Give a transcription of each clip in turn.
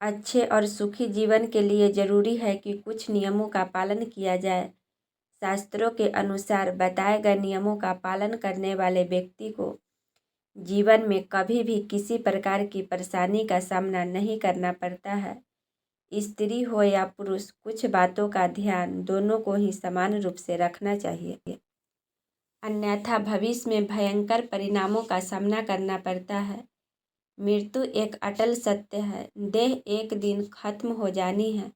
अच्छे और सुखी जीवन के लिए जरूरी है कि कुछ नियमों का पालन किया जाए। शास्त्रों के अनुसार बताए गए नियमों का पालन करने वाले व्यक्ति को जीवन में कभी भी किसी प्रकार की परेशानी का सामना नहीं करना पड़ता है। स्त्री हो या पुरुष, कुछ बातों का ध्यान दोनों को ही समान रूप से रखना चाहिए, अन्यथा भविष्य में भयंकर परिणामों का सामना करना पड़ता है। मृत्यु एक अटल सत्य है। देह एक दिन खत्म हो जानी है,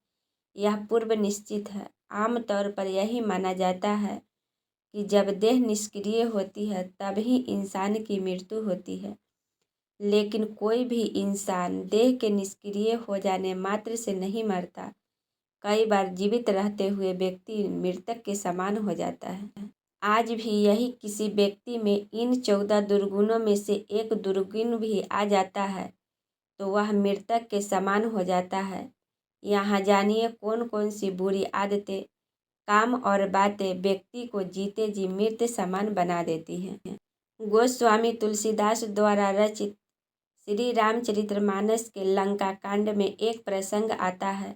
यह पूर्व निश्चित है। आमतौर पर यही माना जाता है कि जब देह निष्क्रिय होती है तब ही इंसान की मृत्यु होती है, लेकिन कोई भी इंसान देह के निष्क्रिय हो जाने मात्र से नहीं मरता। कई बार जीवित रहते हुए व्यक्ति मृतक के समान हो जाता है। आज भी यही किसी व्यक्ति में इन 14 दुर्गुणों में से एक दुर्गुण भी आ जाता है तो वह मृतक के समान हो जाता है। यहाँ जानिए कौन कौन सी बुरी आदतें, काम और बातें व्यक्ति को जीते जी मृत समान बना देती हैं। गोस्वामी तुलसीदास द्वारा रचित श्री रामचरितमानस के लंका कांड में एक प्रसंग आता है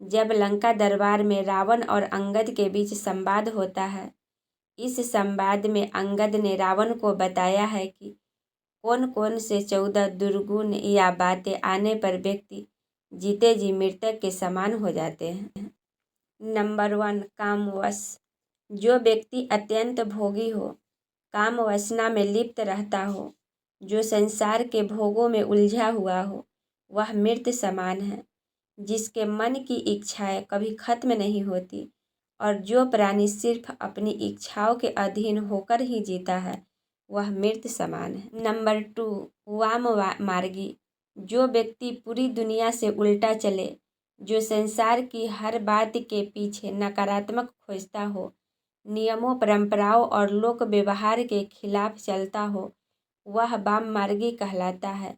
जब लंका दरबार में रावण और अंगद के बीच संवाद होता है। इस संवाद में अंगद ने रावण को बताया है कि कौन कौन से 14 दुर्गुण या बातें आने पर व्यक्ति जीते जी मृतक के समान हो जाते हैं। नंबर 1, कामवश। जो व्यक्ति अत्यंत भोगी हो, काम वासना में लिप्त रहता हो, जो संसार के भोगों में उलझा हुआ हो, वह मृत समान है। जिसके मन की इच्छाएं कभी खत्म नहीं होती और जो प्राणी सिर्फ अपनी इच्छाओं के अधीन होकर ही जीता है, वह मृत समान है। नंबर 2, वाम मार्गी। जो व्यक्ति पूरी दुनिया से उल्टा चले, जो संसार की हर बात के पीछे नकारात्मक खोजता हो, नियमों, परंपराओं और लोक व्यवहार के खिलाफ चलता हो, वह वाम मार्गी कहलाता है।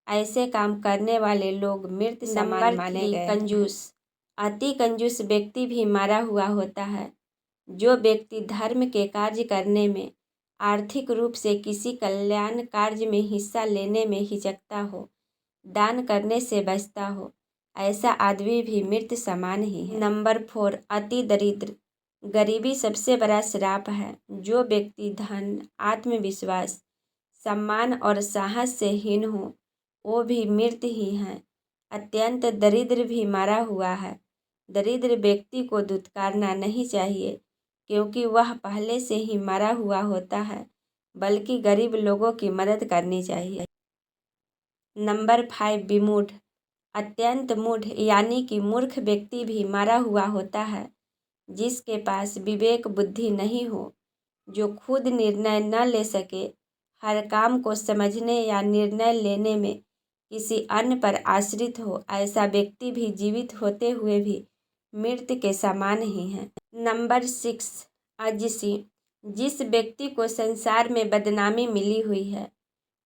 ऐसे काम करने वाले लोग मृत समान माने गए। कंजूस। अति कंजूस व्यक्ति भी मारा हुआ होता है। जो व्यक्ति धर्म के कार्य करने में, आर्थिक रूप से किसी कल्याण कार्य में हिस्सा लेने में हिचकता हो, दान करने से बचता हो, ऐसा आदमी भी मृत समान ही है। नंबर 4, अति दरिद्र। गरीबी सबसे बड़ा श्राप है। जो व्यक्ति धन, आत्मविश्वास, सम्मान और साहस से हीन हो, वो भी मृत ही है। अत्यंत दरिद्र भी मारा हुआ है। दरिद्र व्यक्ति को धुतकारना नहीं चाहिए क्योंकि वह पहले से ही मरा हुआ होता है, बल्कि गरीब लोगों की मदद करनी चाहिए। नंबर 5, विमूढ़। अत्यंत मूढ़ यानी कि मूर्ख व्यक्ति भी मरा हुआ होता है। जिसके पास विवेक बुद्धि नहीं हो, जो खुद निर्णय न ले सके, हर काम को समझने या निर्णय लेने में किसी अन्य पर आश्रित हो, ऐसा व्यक्ति भी जीवित होते हुए भी मृत के समान ही है। नंबर 6, अजसी। जिस व्यक्ति को संसार में बदनामी मिली हुई है,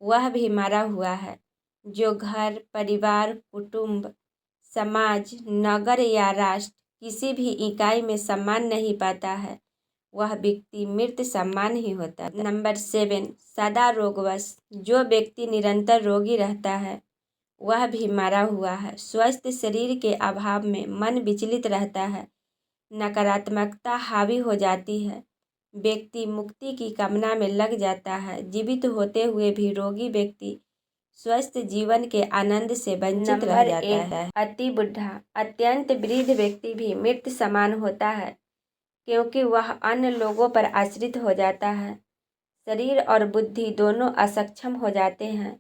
वह भी मरा हुआ है। जो घर, परिवार, कुटुंब, समाज, नगर या राष्ट्र किसी भी इकाई में सम्मान नहीं पाता है, वह व्यक्ति मृत सम्मान ही होता है। नंबर 7, सदा रोगवश। जो व्यक्ति निरंतर रोगी रहता है, वह भी मरा हुआ है। स्वस्थ शरीर के अभाव में मन विचलित रहता है, नकारात्मकता हावी हो जाती है, व्यक्ति मुक्ति की कामना में लग जाता है। जीवित होते हुए भी रोगी व्यक्ति स्वस्थ जीवन के आनंद से वंचित रह जाता है। अति बुढ़ा। अत्यंत वृद्ध व्यक्ति भी मृत समान होता है क्योंकि वह अन्य लोगों पर आश्रित हो जाता है। शरीर और बुद्धि दोनों असक्षम हो जाते हैं।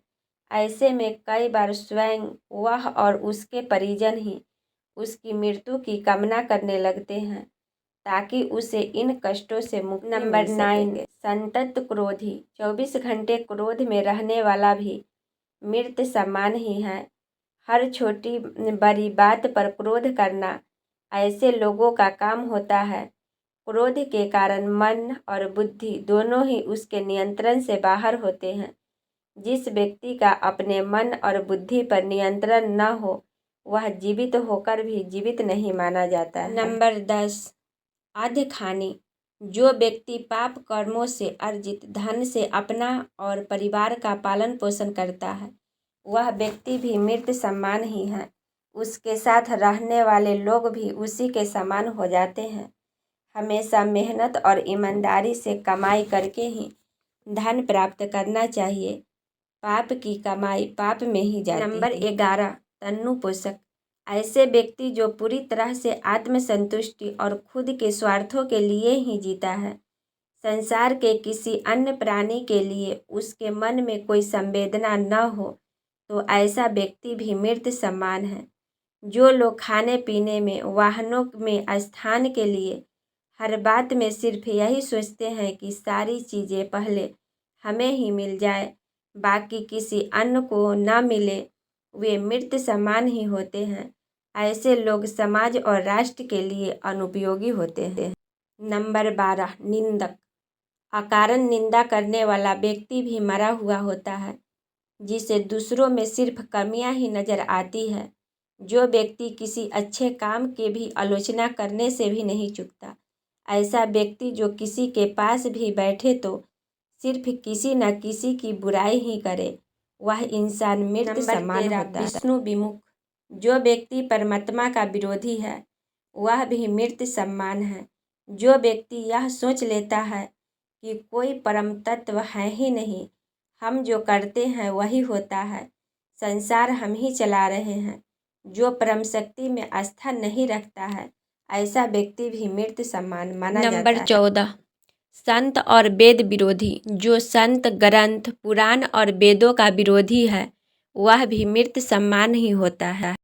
ऐसे में कई बार स्वयं वह और उसके परिजन ही उसकी मृत्यु की कामना करने लगते हैं ताकि उसे इन कष्टों से मुक्ति मिल सके। नंबर 9, संतत क्रोधी। 24 घंटे क्रोध में रहने वाला भी मृत समान ही है। हर छोटी बड़ी बात पर क्रोध करना ऐसे लोगों का काम होता है। क्रोध के कारण मन और बुद्धि दोनों ही उसके नियंत्रण से बाहर होते हैं। जिस व्यक्ति का अपने मन और बुद्धि पर नियंत्रण न हो, वह जीवित होकर भी जीवित नहीं माना जाता है। नंबर 10, अधखानी। जो व्यक्ति पाप कर्मों से अर्जित धन से अपना और परिवार का पालन पोषण करता है, वह व्यक्ति भी मृत समान ही है। उसके साथ रहने वाले लोग भी उसी के समान हो जाते हैं। हमेशा मेहनत और ईमानदारी से कमाई करके ही धन प्राप्त करना चाहिए। पाप की कमाई पाप में ही जाती है। नंबर 11, तन्नु पोषक। ऐसे व्यक्ति जो पूरी तरह से आत्मसंतुष्टि और खुद के स्वार्थों के लिए ही जीता है, संसार के किसी अन्य प्राणी के लिए उसके मन में कोई संवेदना न हो, तो ऐसा व्यक्ति भी मृत समान है। जो लोग खाने पीने में, वाहनों में स्थान के लिए हर बात में सिर्फ यही सोचते हैं कि सारी चीज़ें पहले हमें ही मिल जाए, बाकी किसी अन्य को न मिले, वे मृत समान ही होते हैं। ऐसे लोग समाज और राष्ट्र के लिए अनुपयोगी होते हैं। नंबर 12, निंदक। अकारण निंदा करने वाला व्यक्ति भी मरा हुआ होता है, जिसे दूसरों में सिर्फ कमियां ही नजर आती है। जो व्यक्ति किसी अच्छे काम के भी आलोचना करने से भी नहीं चूकता, ऐसा व्यक्ति जो किसी के पास भी बैठे तो सिर्फ किसी न किसी की बुराई ही करे, वह इंसान मृत समान होता है। विष्णु विमुख। जो व्यक्ति परमात्मा का विरोधी है, वह भी मृत समान है। जो व्यक्ति यह सोच लेता है कि कोई परम तत्व है ही नहीं, हम जो करते हैं वही होता है, संसार हम ही चला रहे हैं, जो परम शक्ति में आस्था नहीं रखता है, ऐसा व्यक्ति भी मृत समान माना जाता है। नंबर 14, संत और वेद विरोधी। जो संत, ग्रंथ, पुराण और वेदों का विरोधी है, वह भी मृत समान ही होता है।